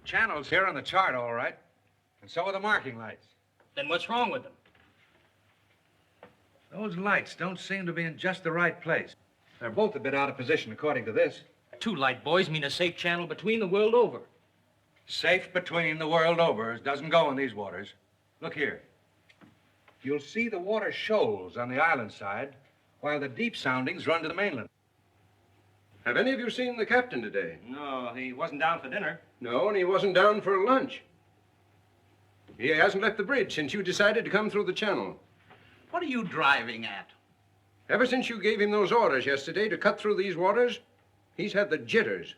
Channel's here on the chart, all right. And so are the marking lights. Then what's wrong with them? Those lights don't seem to be in just the right place. They're both a bit out of position, according to this. 2 light buoys mean a safe channel between the world over. Safe between the world over doesn't go in these waters. Look here. You'll see the water shoals on the island side, while the deep soundings run to the mainland. Have any of you seen the captain today? No, he wasn't down for dinner. No, and he wasn't down for lunch. He hasn't left the bridge since you decided to come through the channel. What are you driving at? Ever since you gave him those orders yesterday to cut through these waters, he's had the jitters.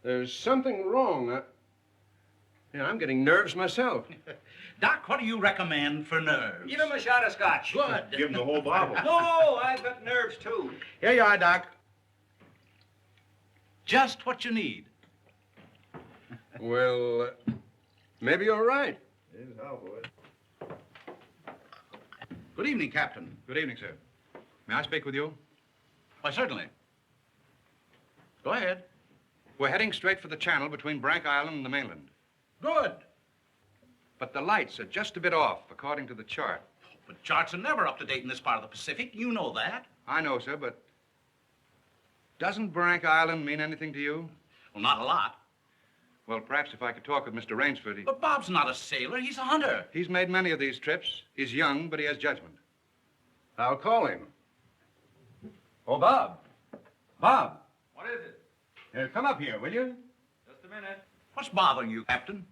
There's something wrong. I'm getting nerves myself. Doc, what do you recommend for nerves? Give him a shot of scotch. Good. Give him the whole bottle. No, I've got nerves, too. Here you are, Doc. Just what you need. Well, maybe you're right. Good evening, Captain. Good evening, sir. May I speak with you? Why, certainly. Go ahead. We're heading straight for the channel between Brank Island and the mainland. Good. But the lights are just a bit off, according to the chart. But charts are never up to date in this part of the Pacific. You know that. I know, sir, but doesn't Brank Island mean anything to you? Well, not a lot. Well, perhaps if I could talk with Mr. Rainsford. But Bob's not a sailor. He's a hunter. He's made many of these trips. He's young, but he has judgment. I'll call him. Oh, Bob. Bob. What is it? Come up here, will you? Just a minute. What's bothering you, Captain?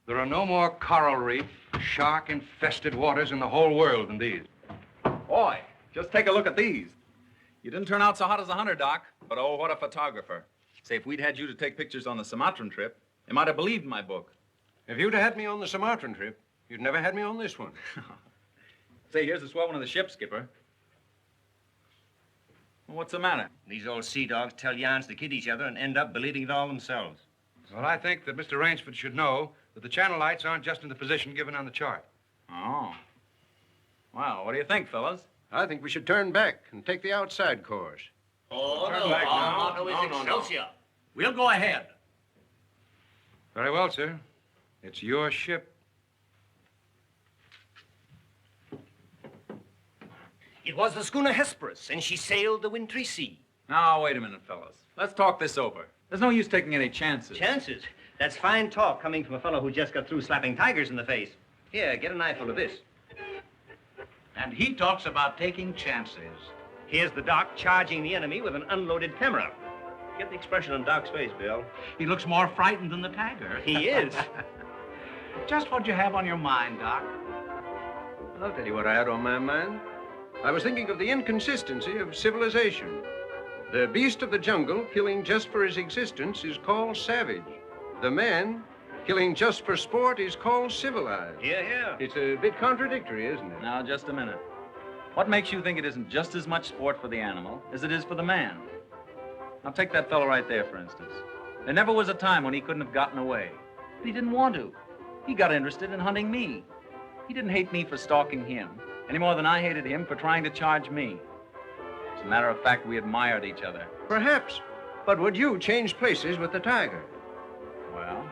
There are no more coral reef, shark-infested waters in the whole world than these. Boy, just take a look at these. You didn't turn out so hot as a hunter, Doc, but oh, what a photographer. Say, if we'd had you to take pictures on the Sumatran trip, they might have believed my book. If you'd had me on the Sumatran trip, you'd never had me on this one. Say, here's the swell one of the ship, Skipper. Well, what's the matter? These old sea dogs tell yarns to kid each other and end up believing it all themselves. Well, I think that Mr. Rainsford should know that the channel lights aren't just in the position given on the chart. Oh. Well, what do you think, fellas? I think we should turn back and take the outside course. Oh, Turn back now. No. We'll go ahead. Very well, sir. It's your ship. It was the schooner Hesperus, and she sailed the wintry sea. Now, wait a minute, fellas. Let's talk this over. There's no use taking any chances. Chances? That's fine talk coming from a fellow who just got through slapping tigers in the face. Here, get an eyeful of this. And he talks about taking chances. Here's the Doc charging the enemy with an unloaded camera. Get the expression on Doc's face, Bill. He looks more frightened than the tiger. He is. Just what you have on your mind, Doc. I'll tell you what I had on my mind. I was thinking of the inconsistency of civilization. The beast of the jungle, killing just for his existence, is called savage. The man, killing just for sport, is called civilized. Yeah. It's a bit contradictory, isn't it? Now, just a minute. What makes you think it isn't just as much sport for the animal as it is for the man? Now, take that fellow right there, for instance. There never was a time when he couldn't have gotten away. But he didn't want to. He got interested in hunting me. He didn't hate me for stalking him, any more than I hated him for trying to charge me. As a matter of fact, we admired each other. Perhaps. But would you change places with the tiger? Well,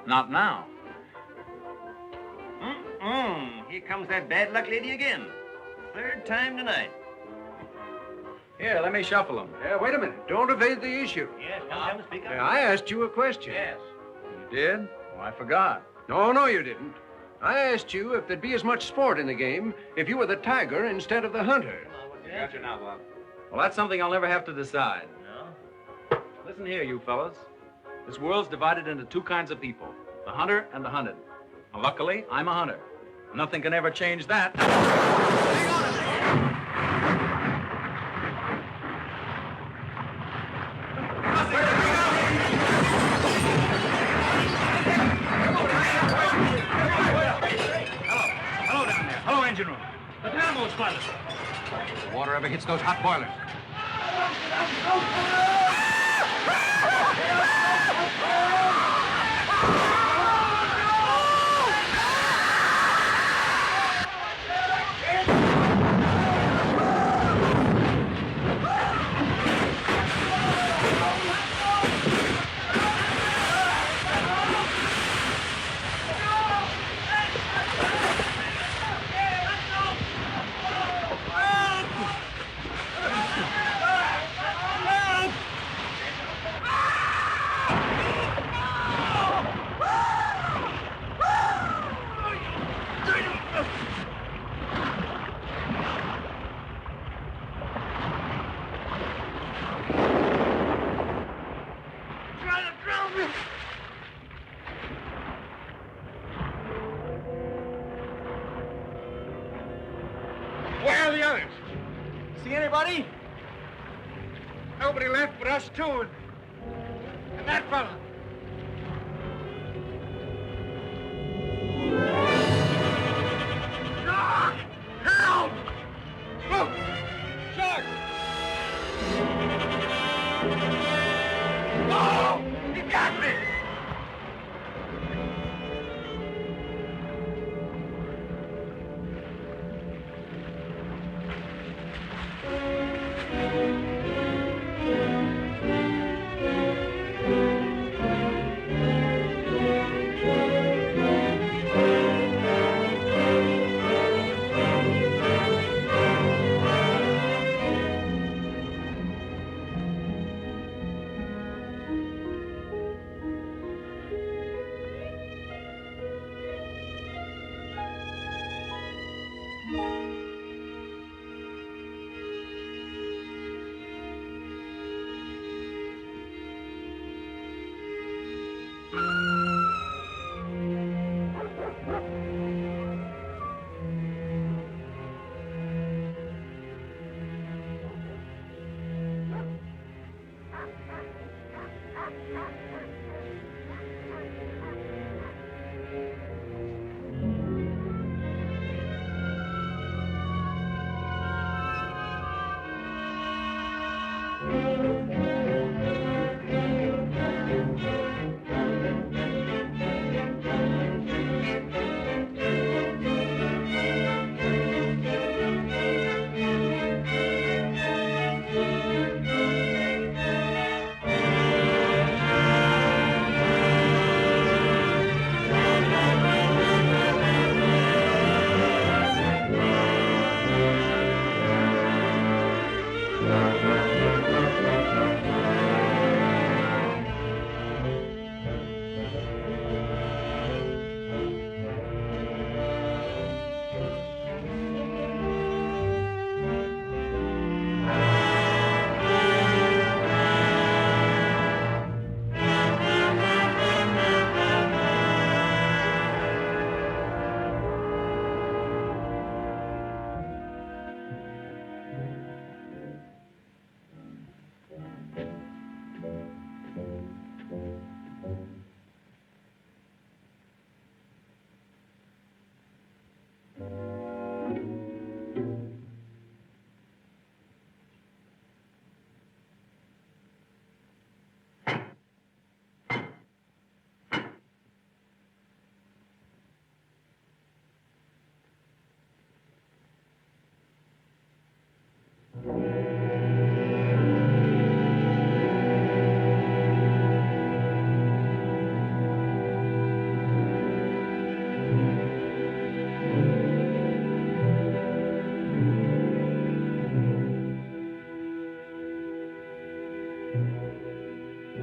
not now. Here comes that bad luck lady again. Third time tonight. Here, let me shuffle him. Wait a minute. Don't evade the issue. Yes, come, speak up. I asked you a question. Yes. You did? Oh, I forgot. No, you didn't. I asked you if there'd be as much sport in the game if you were the tiger instead of the hunter. Got you now, Bob. Well, that's something I'll never have to decide. No? Listen here, you fellas. This world's divided into 2 kinds of people, the hunter and the hunted. Now, luckily, I'm a hunter. Nothing can ever change that. Hello down there. Hello, engine room. The dynamos, pilot. The water ever hits those hot boilers. Where are the others? See anybody? Nobody left but us two and that fellow. Shark! Help! Look! Shark! Oh! He got me!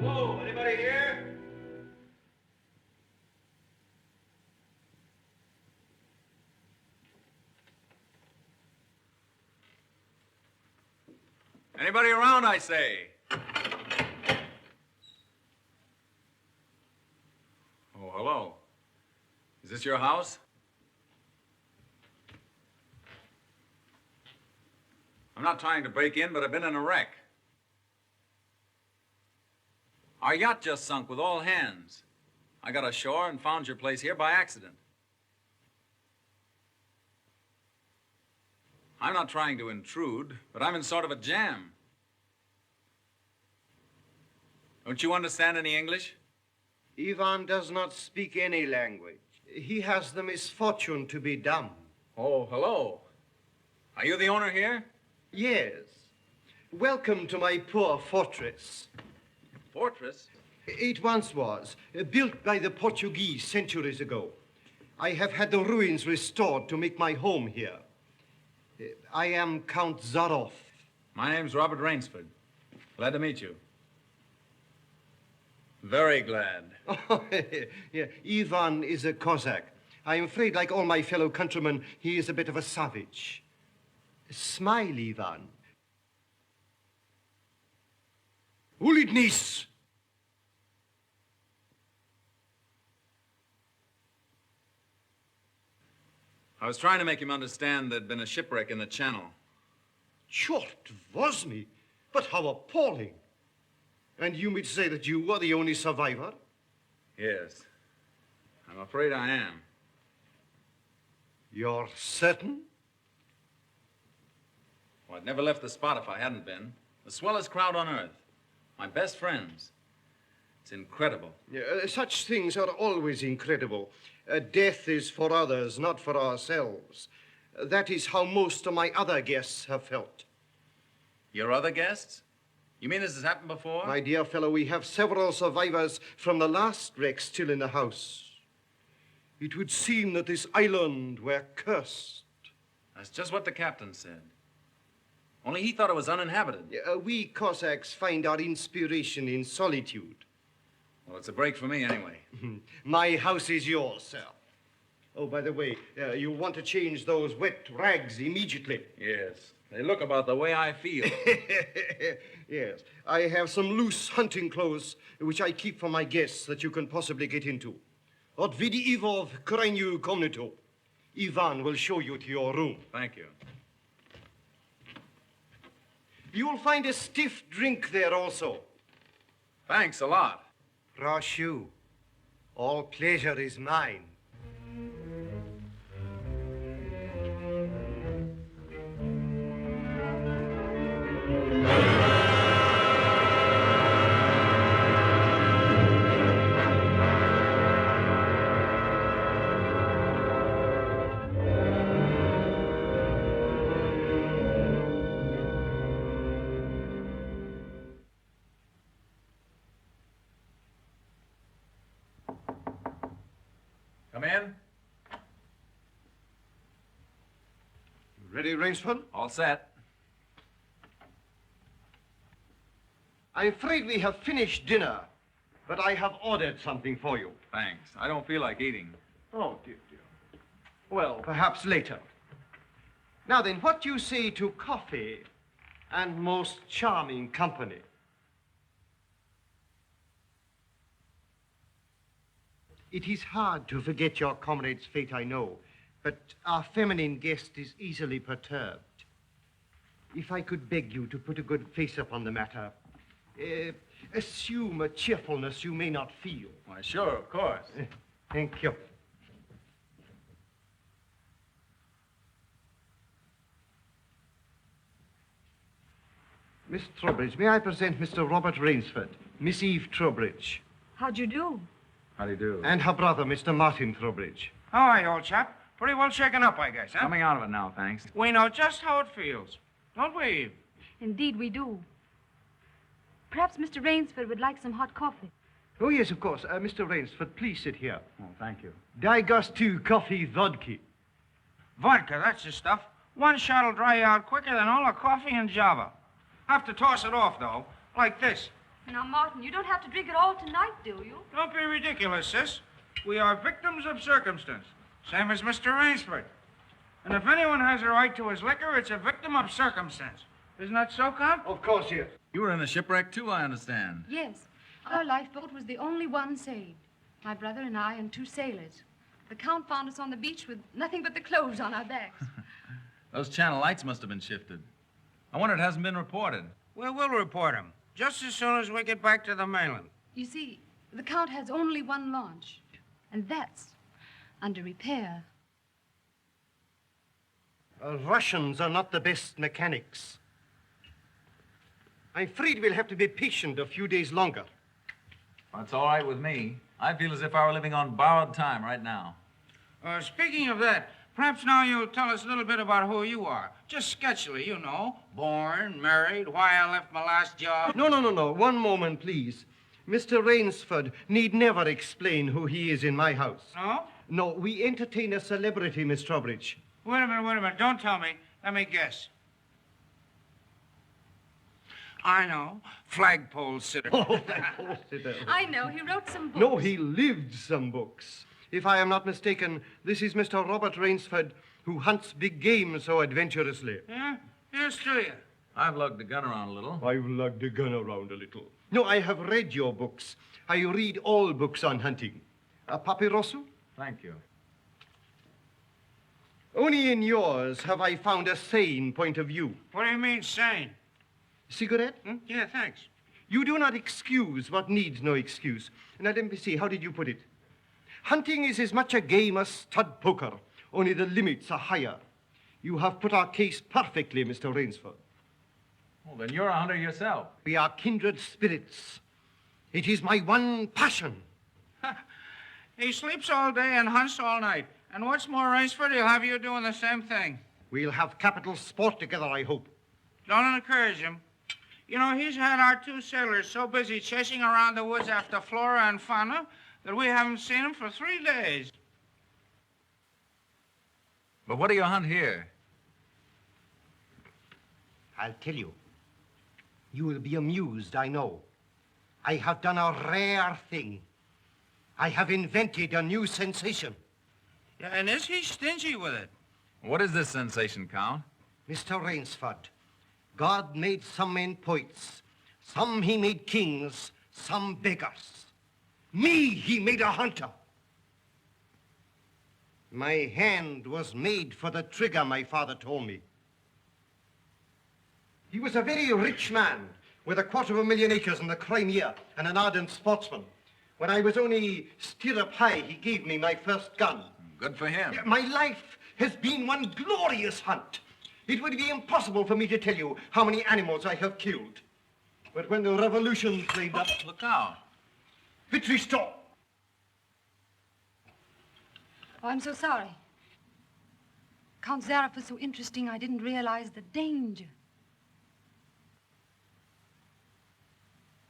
Hello, anybody here? Anybody around, I say? Oh, hello. Is this your house? I'm not trying to break in, but I've been in a wreck. Our yacht just sunk with all hands. I got ashore and found your place here by accident. I'm not trying to intrude, but I'm in sort of a jam. Don't you understand any English? Ivan does not speak any language. He has the misfortune to be dumb. Oh, hello. Are you the owner here? Yes. Welcome to my poor fortress. Fortress? It once was, built by the Portuguese centuries ago. I have had the ruins restored to make my home here. I am Count Zaroff. My name's Robert Rainsford. Glad to meet you. Very glad. Oh, yeah. Ivan is a Cossack. I'm afraid, like all my fellow countrymen, he is a bit of a savage. Smile, Ivan. Ulidnis! I was trying to make him understand there'd been a shipwreck in the channel. Chort was me, but how appalling. And you mean to say that you were the only survivor? Yes. I'm afraid I am. You're certain? Well, I'd never left the spot if I hadn't been. The swellest crowd on earth. My best friends. It's incredible. Such things are always incredible. Death is for others, not for ourselves. That is how most of my other guests have felt. Your other guests? You mean this has happened before? My dear fellow, we have several survivors from the last wreck still in the house. It would seem that this island were cursed. That's just what the captain said. Only he thought it was uninhabited. We Cossacks find our inspiration in solitude. Well, it's a break for me anyway. My house is yours, sir. Oh, by the way, you want to change those wet rags immediately. Yes. They look about the way I feel. Yes. I have some loose hunting clothes which I keep for my guests that you can possibly get into. Od vidi Ivo v krajnju komnatu. Ivan will show you to your room. Thank you. You'll find a stiff drink there also. Thanks a lot. Rashu, all pleasure is mine. Come in. Ready, Rainsford? All set. I'm afraid we have finished dinner, but I have ordered something for you. Thanks. I don't feel like eating. Oh, dear. Well, perhaps later. Now then, what do you say to coffee and most charming company? It is hard to forget your comrade's fate, I know, but our feminine guest is easily perturbed. If I could beg you to put a good face upon the matter, assume a cheerfulness you may not feel. Why, sure, of course. Thank you. Miss Trowbridge, may I present Mr. Robert Rainsford, Miss Eve Trowbridge, How'd you do? How do you do? and her brother, Mr. Martin Towbridge. All right, old chap. Pretty well shaken up, I guess, huh? Coming out of it now, thanks. We know just how it feels. Don't we? Indeed, we do. Perhaps Mr. Rainsford would like some hot coffee. Oh, yes, of course. Mr. Rainsford, please sit here. Oh, thank you. Daj gostu coffee vodka. Vodka, that's the stuff. One shot'll dry you out quicker than all the coffee in Java. Have to toss it off, though, like this. Now, Martin, you don't have to drink it all tonight, do you? Don't be ridiculous, sis. We are victims of circumstance, same as Mr. Rainsford. And if anyone has a right to his liquor, it's a victim of circumstance. Isn't that so, Count? Of course, yes. You were in the shipwreck, too, I understand. Yes. Our lifeboat was the only one saved. My brother and I and two sailors. The Count found us on the beach with nothing but the clothes on our backs. Those channel lights must have been shifted. I wonder it hasn't been reported. Well, we'll report him, just as soon as we get back to the mainland. You see, the Count has only one launch, and that's under repair. Russians are not the best mechanics. I'm afraid we'll have to be patient a few days longer. That's all right with me. I feel as if I were living on borrowed time right now. Speaking of that, perhaps now you'll tell us a little bit about who you are. Just sketchily, you know. Born, married, why I left my last job. No. One moment, please. Mr. Rainsford need never explain who he is in my house. No? No, we entertain a celebrity, Miss Trowbridge. Wait a minute. Don't tell me. Let me guess. I know. Flagpole sitter. Oh, that poor sitter. I know. He wrote some books. No, he lived some books. If I am not mistaken, this is Mr. Robert Rainsford, who hunts big game so adventurously. Yeah? Here's to you. I've lugged the gun around a little. I've lugged the gun around a little. No, I have read your books. I read all books on hunting. Papirosu? Thank you. Only in yours have I found a sane point of view. What do you mean, sane? Cigarette? Yeah, thanks. You do not excuse what needs no excuse. Now, let me see, how did you put it? Hunting is as much a game as stud poker, only the limits are higher. You have put our case perfectly, Mr. Rainsford. Well, then you're a hunter yourself. We are kindred spirits. It is my one passion. He sleeps all day and hunts all night. And what's more, Rainsford, he'll have you doing the same thing. We'll have capital sport together, I hope. Don't encourage him. You know, he's had our 2 sailors so busy chasing around the woods after flora and fauna that we haven't seen him for 3 days. But what do you hunt here? I'll tell you. You will be amused, I know. I have done a rare thing. I have invented a new sensation. Yeah, and is he stingy with it? What is this sensation, Count? Mr. Rainsford, God made some men poets. Some he made kings, some beggars. Me he made a hunter. My hand was made for the trigger, my father told me. He was a very rich man with 250,000 acres in the Crimea and an ardent sportsman. When I was only stirrup high, he gave me my first gun. Good for him. My life has been one glorious hunt. It would be impossible for me to tell you how many animals I have killed. But when the revolution flamed up... Look out. Victory stop! Oh, I'm so sorry. Count Zaroff was so interesting, I didn't realize the danger.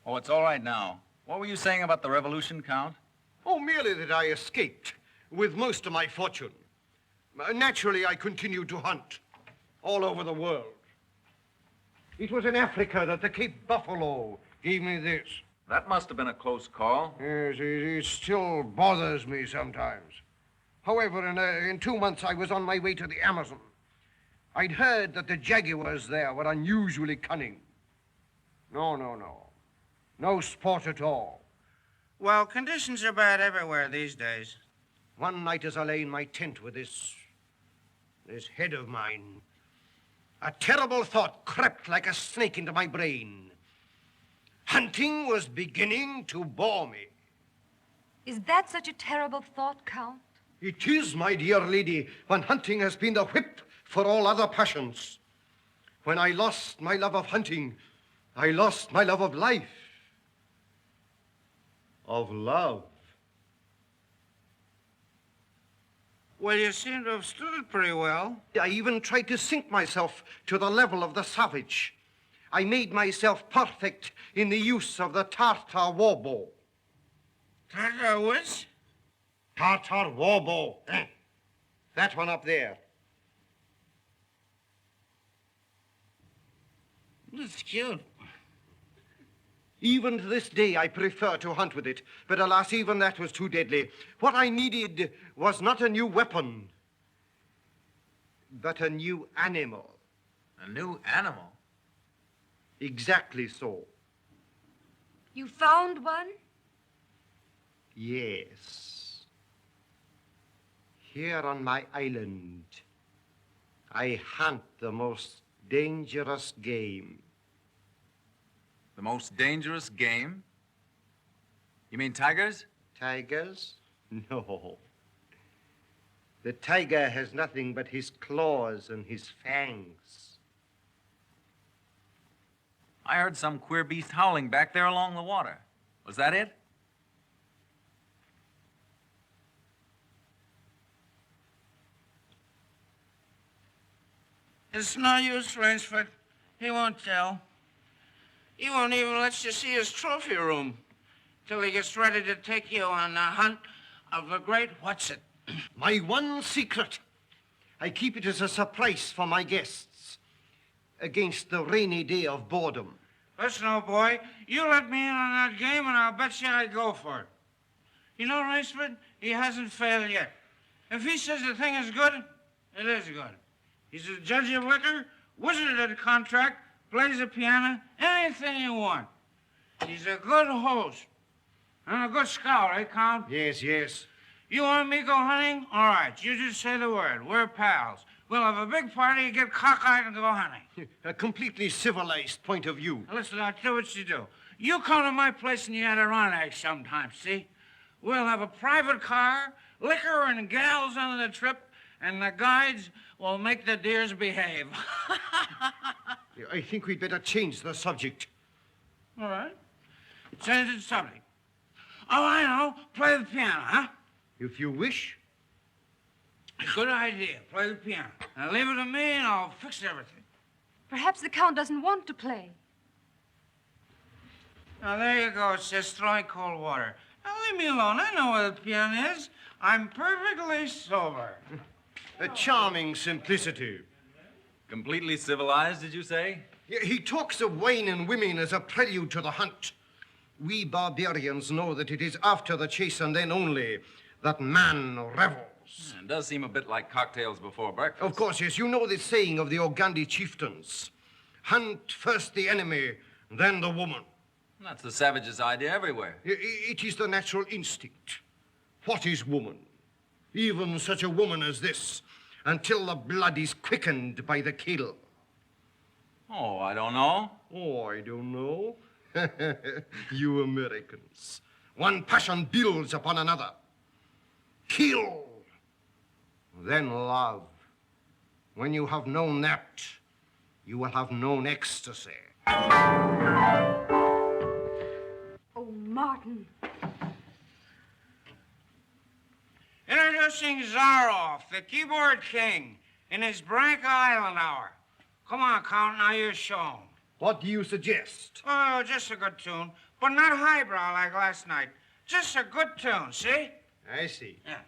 Oh, it's all right now. What were you saying about the revolution, Count? Oh, merely that I escaped with most of my fortune. Naturally, I continued to hunt all over the world. It was in Africa that the Cape Buffalo gave me this. That must have been a close call. Yes, it still bothers me sometimes. However, in 2 months, I was on my way to the Amazon. I'd heard that the jaguars there were unusually cunning. No. No sport at all. Well, conditions are bad everywhere these days. One night as I lay in my tent with this head of mine, a terrible thought crept like a snake into my brain. Hunting was beginning to bore me. Is that such a terrible thought, Count? It is, my dear lady, when hunting has been the whip for all other passions. When I lost my love of hunting, I lost my love of life. Of love. Well, you seem to have stood it pretty well. I even tried to sink myself to the level of the savage. I made myself perfect in the use of the Tartar war bow. Tartar which? Tartar war bow. That one up there. That's cute. Even to this day, I prefer to hunt with it. But alas, even that was too deadly. What I needed was not a new weapon, but a new animal. A new animal? Exactly so. You found one? Yes. Here on my island, I hunt the most dangerous game. The most dangerous game? You mean tigers? Tigers? No. The tiger has nothing but his claws and his fangs. I heard some queer beast howling back there along the water. Was that it? It's no use, Rainsford. He won't tell. He won't even let you see his trophy room till he gets ready to take you on a hunt of the great what's-it. My one secret. I keep it as a surprise for my guests against the rainy day of boredom. Listen, old boy, you let me in on that game and I'll bet you I'd go for it. You know, Rainsford, he hasn't failed yet. If he says the thing is good, it is good. He's a judge of liquor, wizard at a contract, plays the piano, anything you want. He's a good host and a good scout, eh, Count? Yes. You want me to go hunting? All right, you just say the word. We're pals. We'll have a big party, get cockeyed, and go hunting. A completely civilized point of view. Now, listen, I'll do what you do. You come to my place in the Adirondacks sometime, see? We'll have a private car, liquor and gals on the trip, and the guides will make the deers behave. I think we'd better change the subject. All right. Change the subject. Oh, I know. Play the piano, huh? If you wish. Good idea. Play the piano. Now leave it to me and I'll fix everything. Perhaps the Count doesn't want to play. Now, there you go. It's just throwing cold water. Now, leave me alone. I know where the piano is. I'm perfectly sober. A charming simplicity. Completely civilized, did you say? He talks of wine and women as a prelude to the hunt. We barbarians know that it is after the chase and then only that man revels. It does seem a bit like cocktails before breakfast. Of course, yes. You know the saying of the Ogandi chieftains. Hunt first the enemy, then the woman. That's the savage's idea everywhere. It is the natural instinct. What is woman? Even such a woman as this, until the blood is quickened by the kill. Oh, I don't know. Oh, I don't know. You Americans. One passion builds upon another. Kill, then love. When you have known that, you will have known ecstasy. Oh, Martin. Introducing Zaroff, the keyboard king, in his Branca Island hour. Come on, Count, now you show him. What do you suggest? Oh, just a good tune, but not highbrow like last night. Just a good tune, see? I see. Yeah.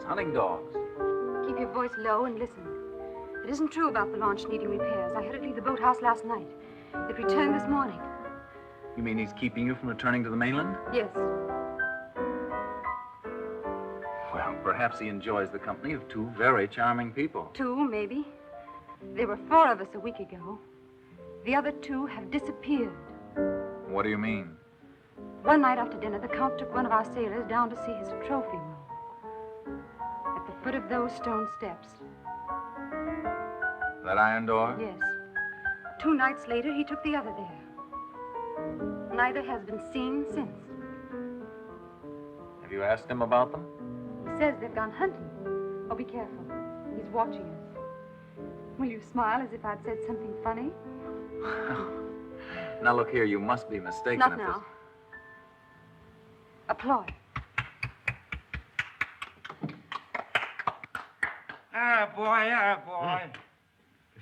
Hunting dogs. Keep your voice low and listen. It isn't true about the launch needing repairs. I had it leave the boathouse last night. It returned this morning. You mean he's keeping you from returning to the mainland? Yes. Well, perhaps he enjoys the company of two very charming people. Two, maybe. There were 4 of us a week ago. The other 2 have disappeared. What do you mean? One night after dinner, the Count took one of our sailors down to see his trophy room. At the foot of those stone steps. That iron door? Yes. 2 nights later, he took the other there. Neither has been seen since. Have you asked him about them? He says they've gone hunting. Oh, be careful. He's watching us. Will you smile as if I'd said something funny? Now, look here, you must be mistaken. Not now. Applaud. Boy.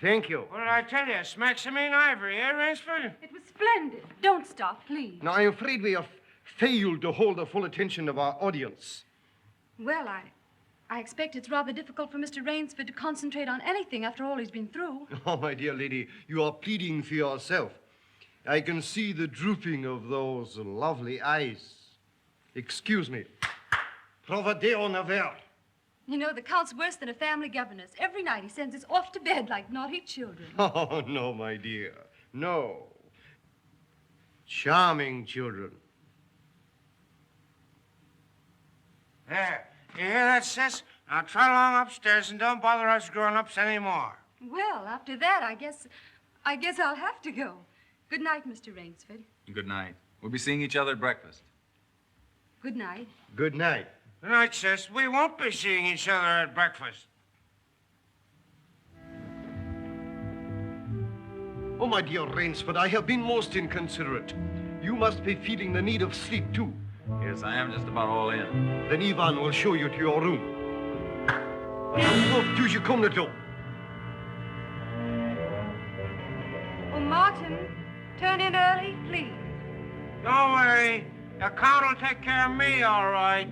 Thank you. What did I tell you? Smack some in ivory, eh, Rainsford? It was splendid. Don't stop, please. Now, I'm afraid we have failed to hold the full attention of our audience. Well, I expect it's rather difficult for Mr. Rainsford to concentrate on anything after all he's been through. Oh, my dear lady, you are pleading for yourself. I can see the drooping of those lovely eyes. Excuse me. Provadeo naver. You know, the Count's worse than a family governess. Every night he sends us off to bed like naughty children. Oh, no, my dear. No. Charming children. There. You hear that, sis? Now trot along upstairs and don't bother us grown-ups anymore. Well, after that, I guess I'll have to go. Good night, Mr. Rainsford. Good night. We'll be seeing each other at breakfast. Good night. Good night. Good night, sis. We won't be seeing each other at breakfast. Oh, my dear Rainsford, I have been most inconsiderate. You must be feeling the need of sleep, too. Yes, I am just about all in. Then Ivan will show you to your room. Oh, do you come to do? Oh, Martin, turn in early, please. Don't worry. The Count will take care of me, all right.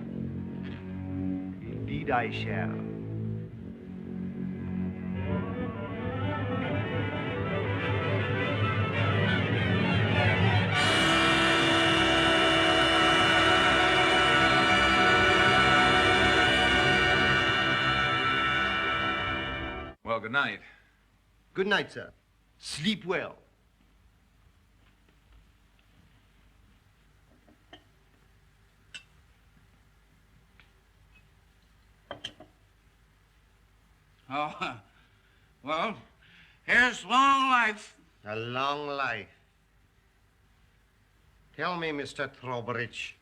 Indeed I shall. good night. Good night, sir. Sleep well. Oh, well, here's long life. A long life. Tell me, Mr. Towbridge,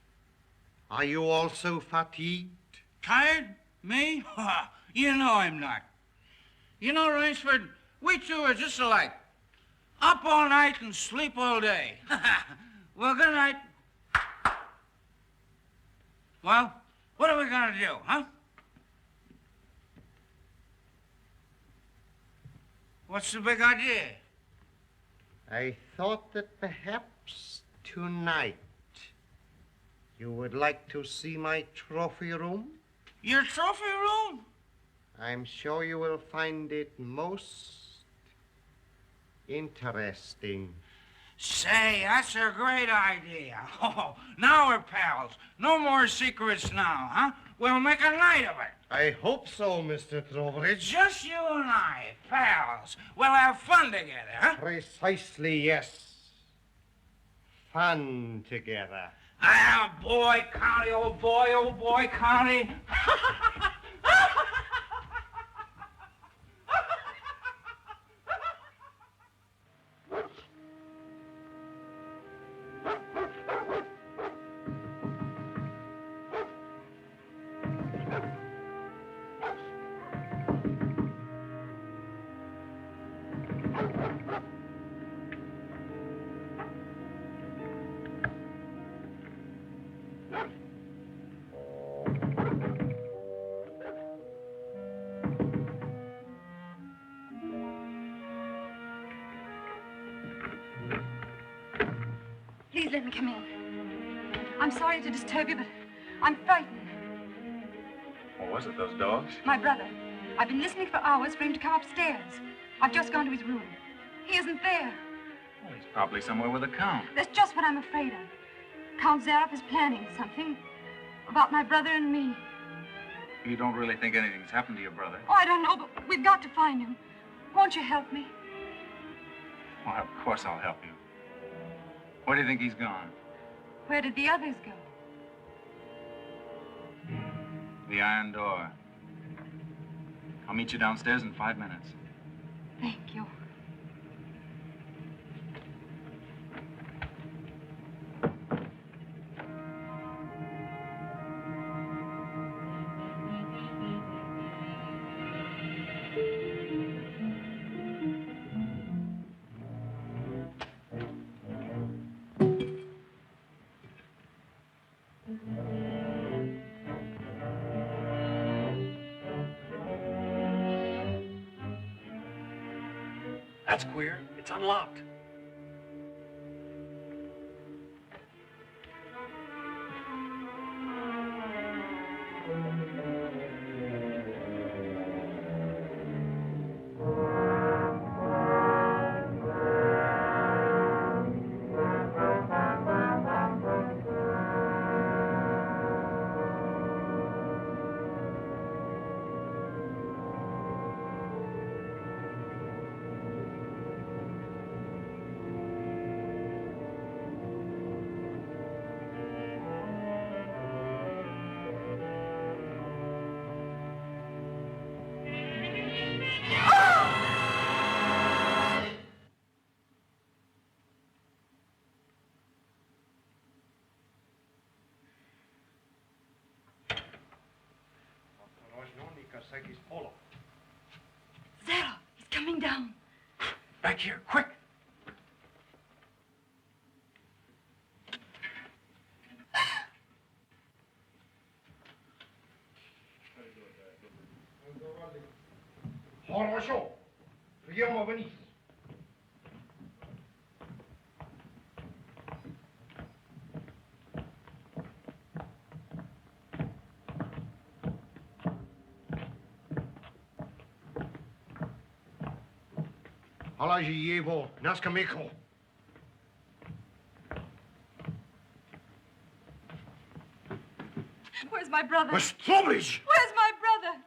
are you also fatigued? Tired? Me? You know I'm not. You know, Rainsford, we two are just alike. Up all night and sleep all day. Well, good night. Well, what are we gonna do, huh? What's the big idea? I thought that perhaps tonight you would like to see my trophy room. Your trophy room? I'm sure you will find it most interesting. Say, that's a great idea. Oh, now we're pals. No more secrets now, huh? We'll make a night of it. I hope so, Mr. Towbridge. Just you and I, pals. We'll have fun together, huh? Precisely, yes. Fun together. Ah, boy, County, old boy, County. Please let me come in. I'm sorry to disturb you, but I'm frightened. What was it, those dogs? My brother. I've been listening for hours for him to come upstairs. I've just gone to his room. He isn't there. Well, he's probably somewhere with the Count. That's just what I'm afraid of. Count Zaroff is planning something about my brother and me. You don't really think anything's happened to your brother? Oh, I don't know, but we've got to find him. Won't you help me? Well, of course I'll help you. Where do you think he's gone? Where did the others go? The iron door. I'll meet you downstairs in 5 minutes. Thank you. That's queer. It's unlocked. Zaroff, he's coming down. Back here, quick. Хорошо. Приема вниз. Положи его на скамейку. Where's my brother? Towbridge! Where's my brother?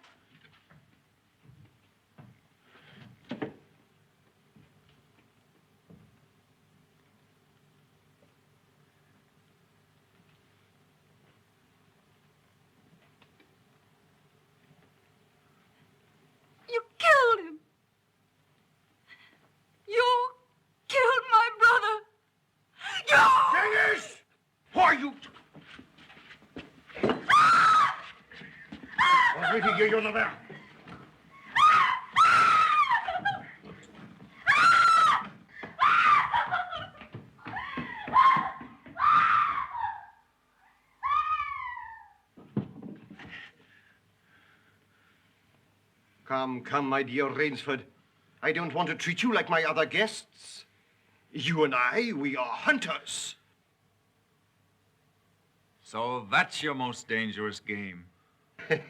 Hier, Jonathan. Come, my dear Rainsford. I don't want to treat you like my other guests. You and I, we are hunters. So that's your most dangerous game.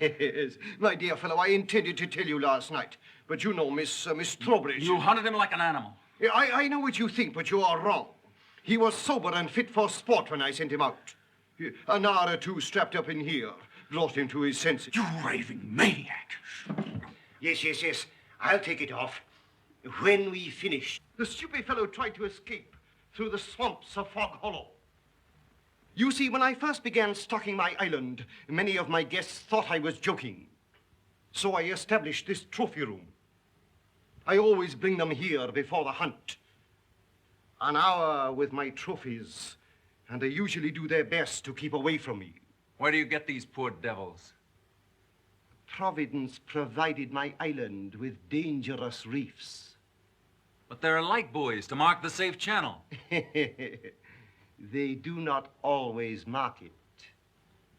Yes, my dear fellow, I intended to tell you last night, but you know Miss Towbridge. You hunted him like an animal. I know what you think, but you are wrong. He was sober and fit for sport when I sent him out. An hour or two strapped up in here brought him to his senses. You raving maniac. Yes. I'll take it off. When we finish. The stupid fellow tried to escape through the swamps of Fog Hollow. You see, when I first began stocking my island, many of my guests thought I was joking. So I established this trophy room. I always bring them here before the hunt. An hour with my trophies, and they usually do their best to keep away from me. Where do you get these poor devils? Providence provided my island with dangerous reefs. But there are light buoys to mark the safe channel. They do not always mark it.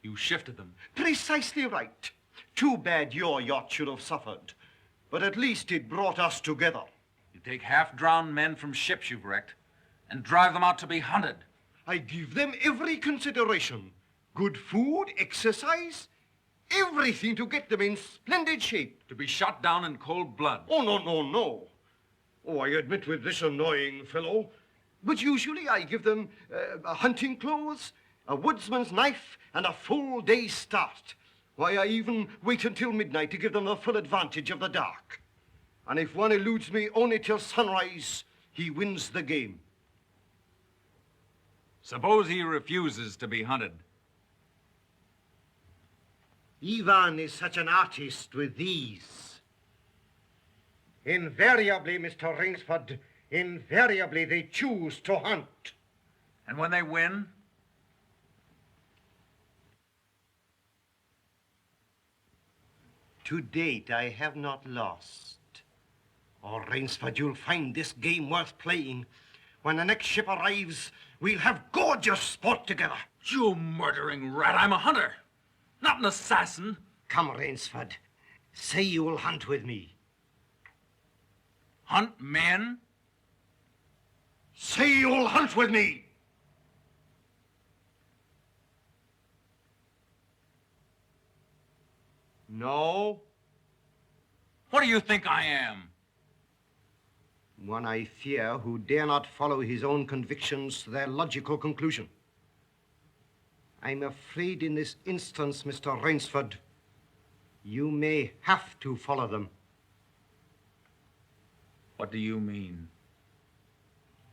You shifted them. Precisely right. Too bad your yacht should have suffered. But at least it brought us together. You take half-drowned men from ships you've wrecked and drive them out to be hunted. I give them every consideration. Good food, exercise, everything to get them in splendid shape. To be shot down in cold blood. Oh, no. Oh, I admit with this annoying fellow. But usually I give them hunting clothes, a woodsman's knife, and a full day's start. Why, I even wait until midnight to give them the full advantage of the dark. And if one eludes me only till sunrise, he wins the game. Suppose he refuses to be hunted. Ivan is such an artist with these. Invariably, Mr. Rainsford, invariably they choose to hunt. And when they win? To date, I have not lost. Oh, Rainsford, you'll find this game worth playing. When the next ship arrives, we'll have gorgeous sport together. You murdering rat, I'm a hunter, not an assassin. Come, Rainsford, say you will hunt with me. Hunt men? Say you'll hunt with me! No? What do you think I am? One I fear who dare not follow his own convictions to their logical conclusion. I'm afraid in this instance, Mr. Rainsford, you may have to follow them. What do you mean?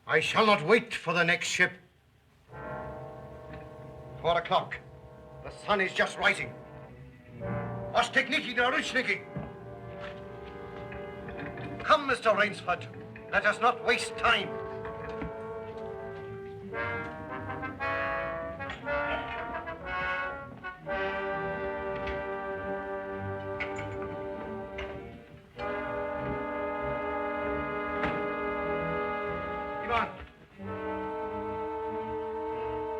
I shall not wait for the next ship. 4 o'clock. The sun is just rising. Was techniki der Rutschniki. Come, Mr. Rainsford. Let us not waste time. Ivan.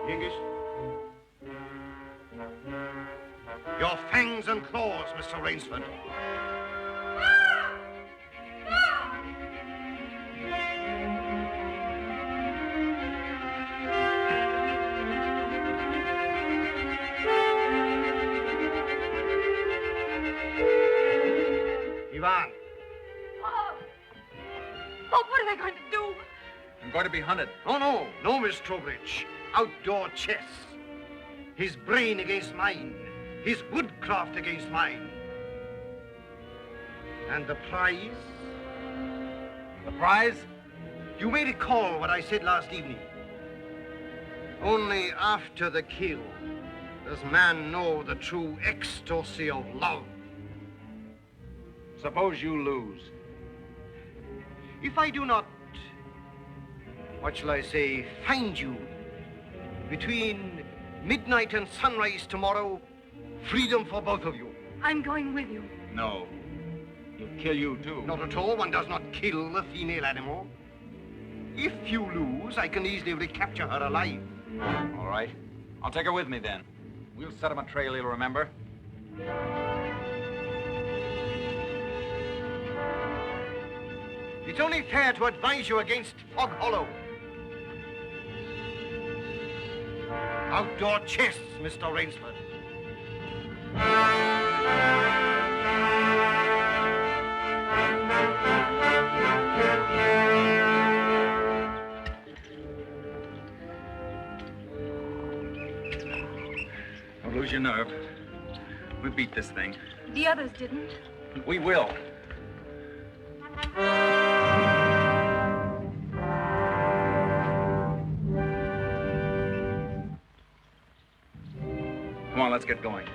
Yengish. Your fangs and claws, Mr. Rainsford. Ivan. Oh, what are they going to do? I'm going to be hunted. No, Miss Towbridge. Outdoor chess. His brain against mine. His woodcraft against mine. And the prize? The prize? You may recall what I said last evening. Only after the kill does man know the true ecstasy of love. Suppose you lose. If I do not, what shall I say, find you, between midnight and sunrise tomorrow, freedom for both of you. I'm going with you. No. He'll kill you, too. Not at all. One does not kill a female animal. If you lose, I can easily recapture her alive. All right. I'll take her with me, then. We'll set him a trail he'll remember. It's only fair to advise you against Fog Hollow. Outdoor chests, Mr. Rainsford. Don't lose your nerve. We beat this thing. The others didn't. We will. Come on, let's get going.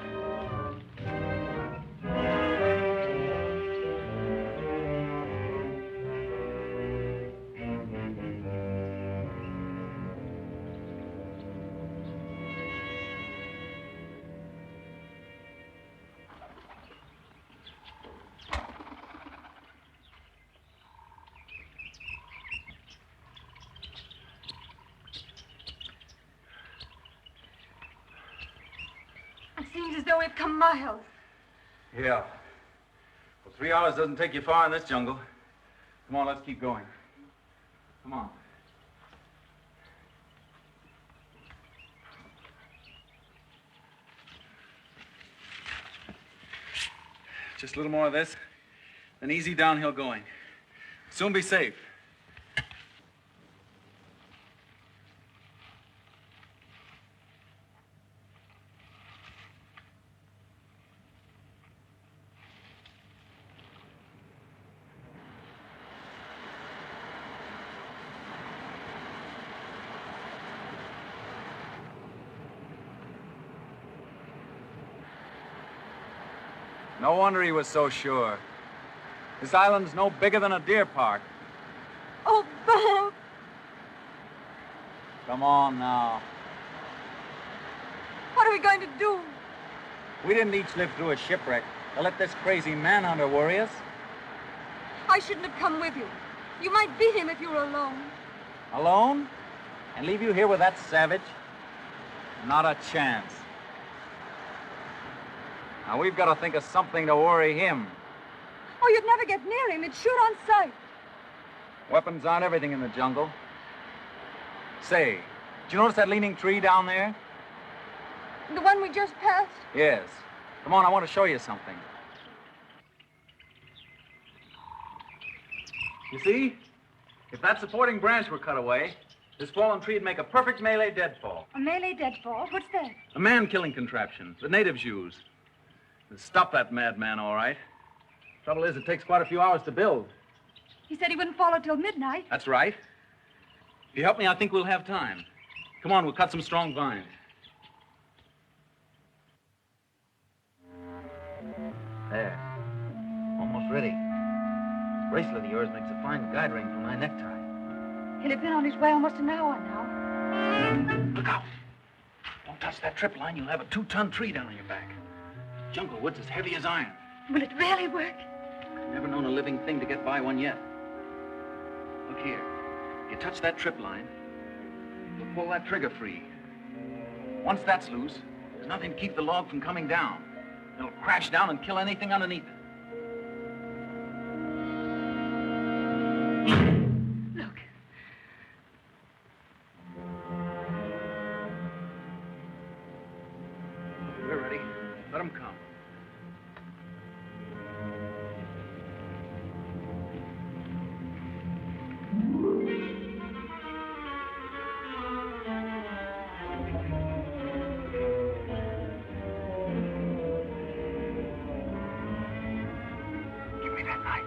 It seems as though we've come miles. Yeah. Well, 3 hours doesn't take you far in this jungle. Come on, let's keep going. Come on. Just a little more of this, then easy downhill going. Soon be safe. No wonder he was so sure. This island's no bigger than a deer park. Oh, Bob! Come on now. What are we going to do? We didn't each live through a shipwreck to let this crazy manhunter worry us. I shouldn't have come with you. You might beat him if you were alone. Alone? And leave you here with that savage? Not a chance. Now, we've got to think of something to worry him. Oh, you'd never get near him. He'd shoot on sight. Weapons aren't everything in the jungle. Say, did you notice that leaning tree down there? The one we just passed? Yes. Come on, I want to show you something. You see? If that supporting branch were cut away, this fallen tree would make a perfect melee deadfall. A melee deadfall? What's that? A man-killing contraption the natives use. It'll stop that madman, all right. Trouble is, it takes quite a few hours to build. He said he wouldn't follow till midnight. That's right. If you help me, I think we'll have time. Come on, we'll cut some strong vines. There. Almost ready. This bracelet of yours makes a fine guide ring for my necktie. He'll have been on his way almost an hour now. Look out. Don't touch that trip line. You'll have a 2-ton tree down on your back. Jungle wood's as heavy as iron. Will it really work? Never known a living thing to get by one yet. Look here. You touch that trip line, you'll pull that trigger free. Once that's loose, there's nothing to keep the log from coming down. It'll crash down and kill anything underneath it. Look. We're ready. Let them come. Give me that knife.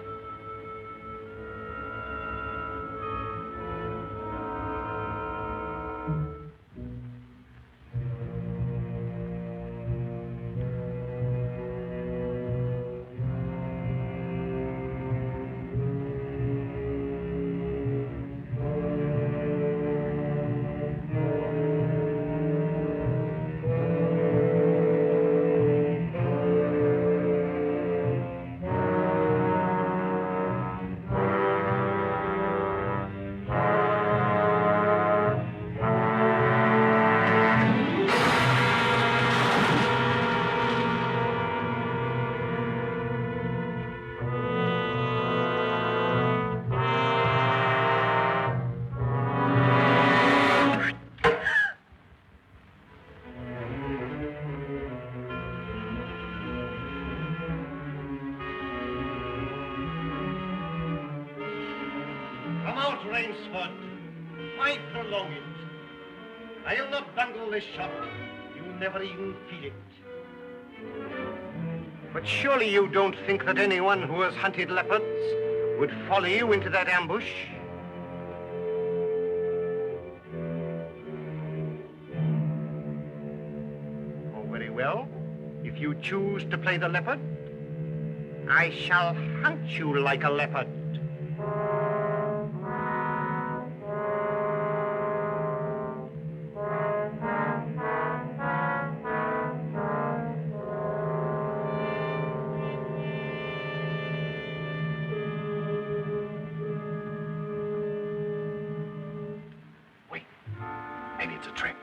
not, Rainsford. Why prolong it? I'll not bungle this shot. You'll never even feel it. But surely you don't think that anyone who has hunted leopards would follow you into that ambush? Oh, very well. If you choose to play the leopard, I shall hunt you like a leopard. Maybe it's a trick.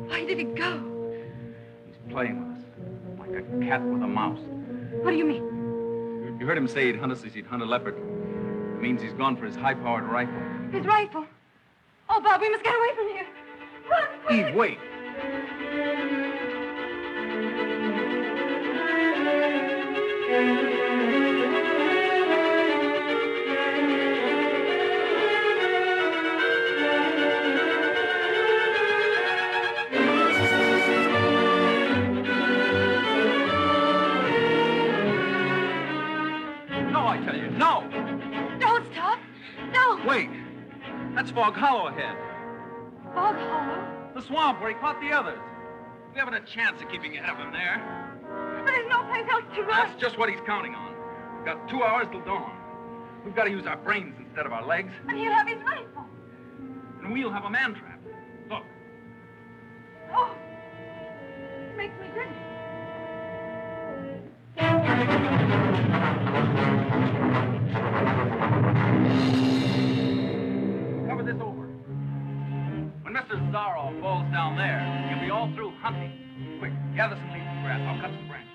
Where did he go? He's playing with us, like a cat with a mouse. What do you mean? You heard him say he'd hunt us as he'd hunt a leopard. It means he's gone for his high-powered rifle. His rifle. Oh, Bob, we must get away from here. Run, quick. Eve, wait. No, I tell you, no! Don't stop. No. Wait. That's Fog Hollow ahead. Fog Hollow? The swamp where he caught the others. We haven't a chance of keeping ahead of him there. But there's no place else to run. That's just what he's counting on. We've got 2 hours till dawn. We've got to use our brains instead of our legs. And he'll have his rifle. And we'll have a man trap. Look. Oh. Makes me dizzy. Cover this over. When Mr. Zaroff falls down there, he'll be all through hunting. Quick, gather some leaves and grass. I'll cut some branches.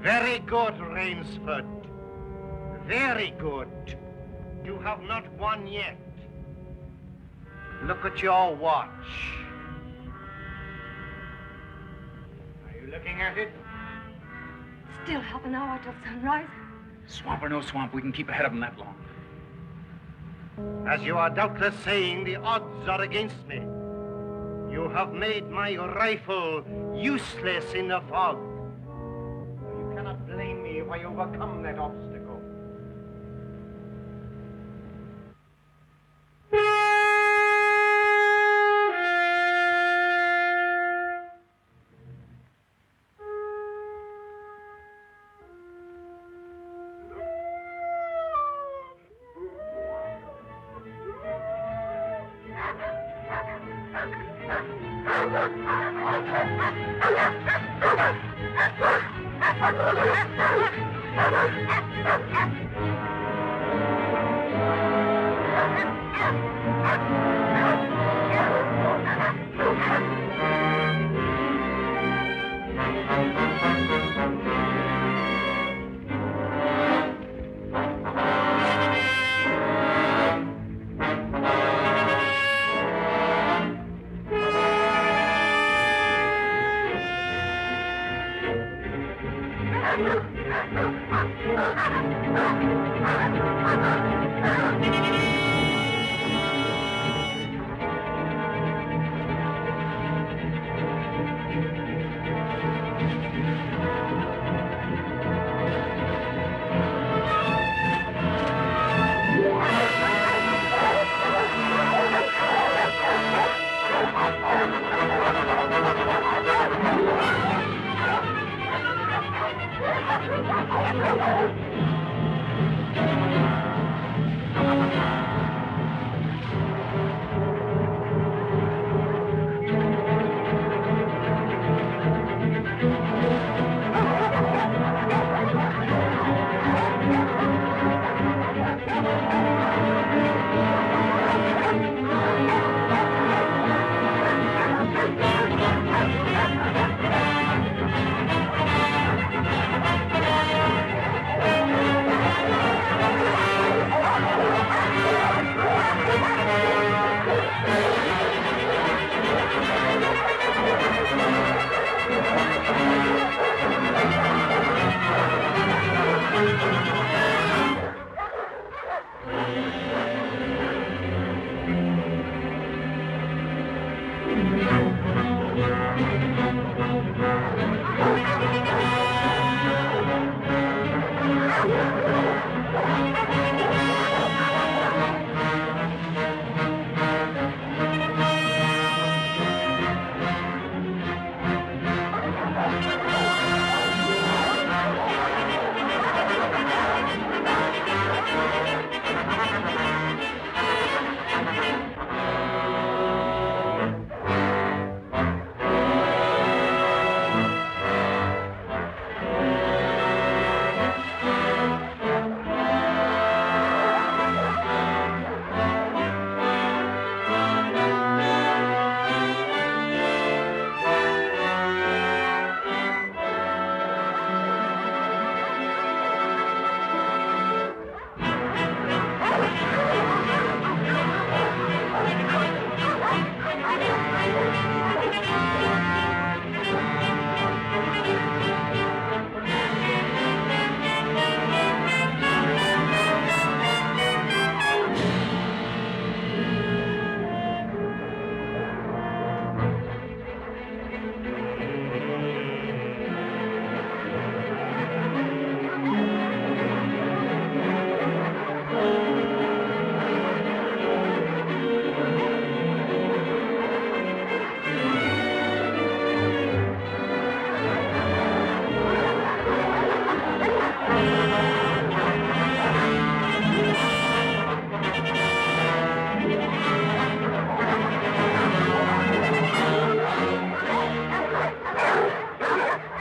Very good, Rainsford. Very good. You have not won yet. Look at your watch. Are you looking at it? Still half an hour till sunrise. Swamp or no swamp, we can keep ahead of him that long. As you are doubtless saying, the odds are against me. You have made my rifle useless in the fog. You cannot blame me if I overcome that obstacle.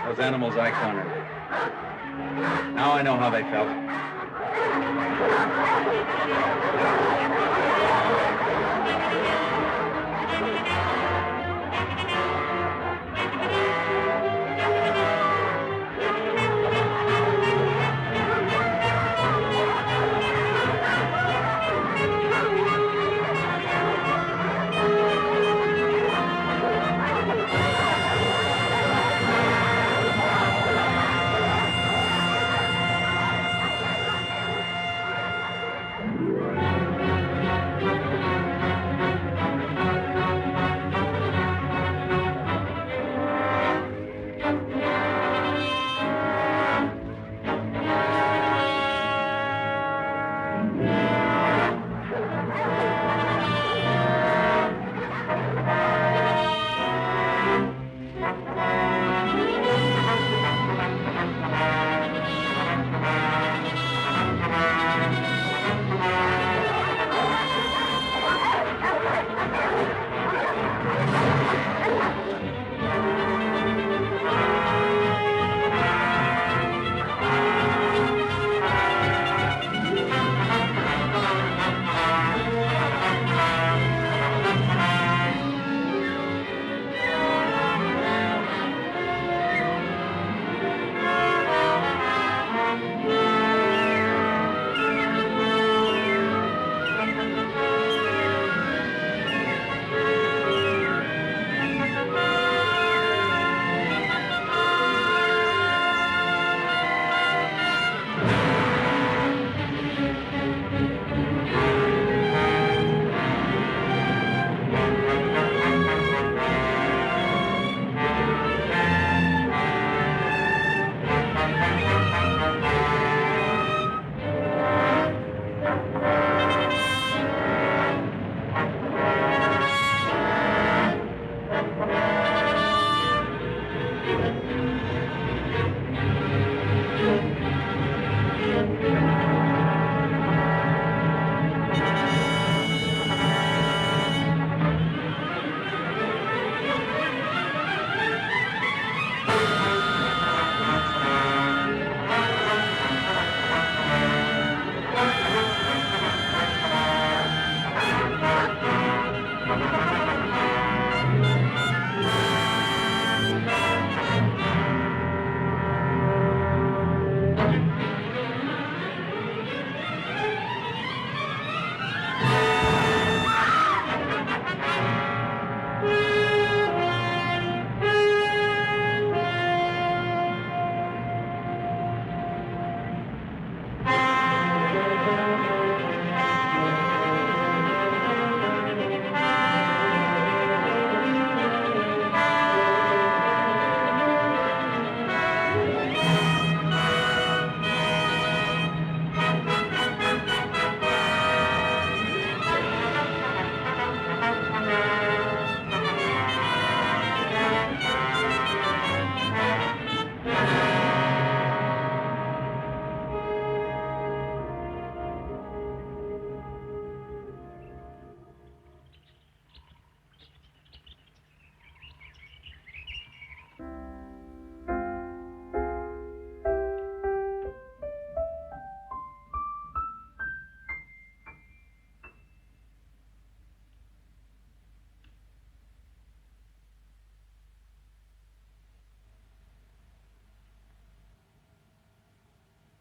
Those animals I cornered. Now I know how they felt.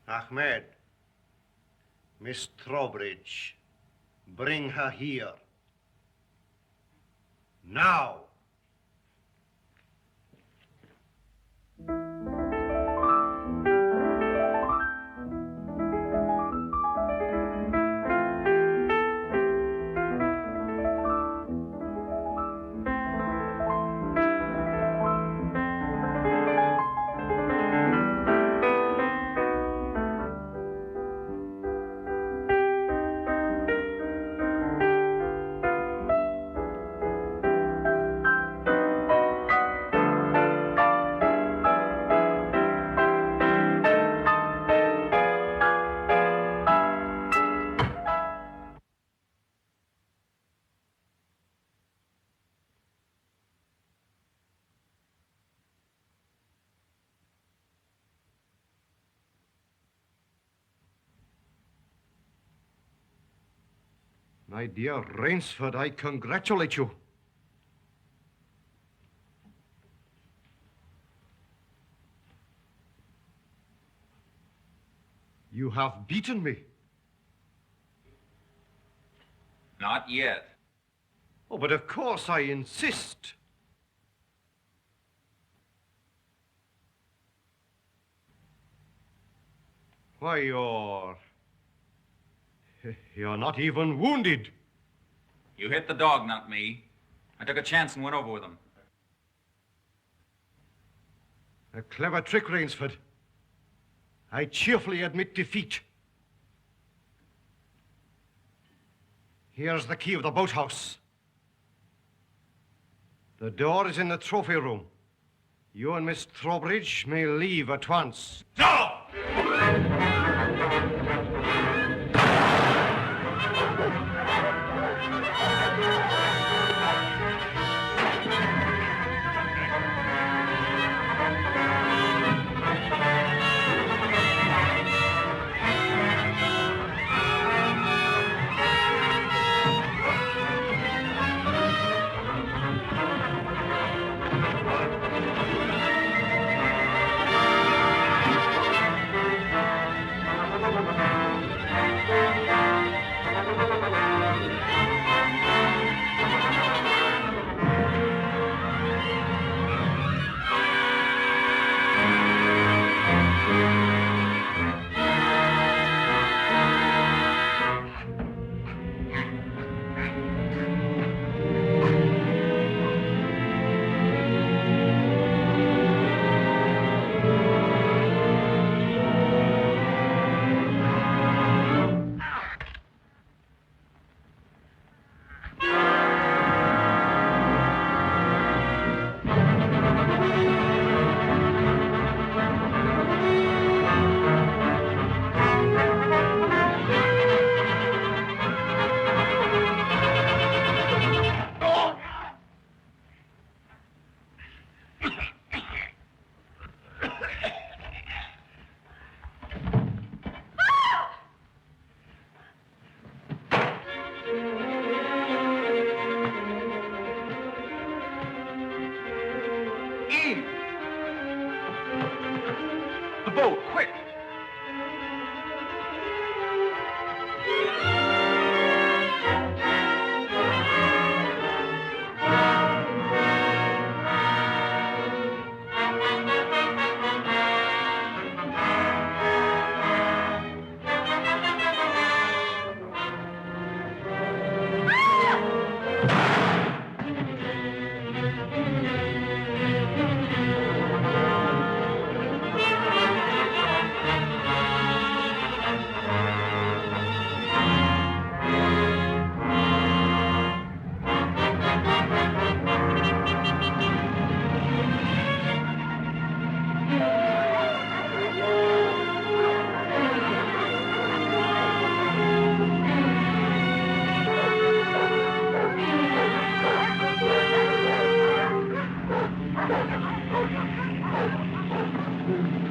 Ahmed, Miss Towbridge, bring her here. Now. My dear Rainsford, I congratulate you. You have beaten me. Not yet. Oh, but of course I insist. Why, you're not even wounded. You hit the dog, not me. I took a chance and went over with him. A clever trick, Rainsford. I cheerfully admit defeat. Here's the key of the boathouse. The door is in the trophy room. You and Miss Towbridge may leave at once. No! boat, quick!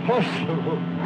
Impossible.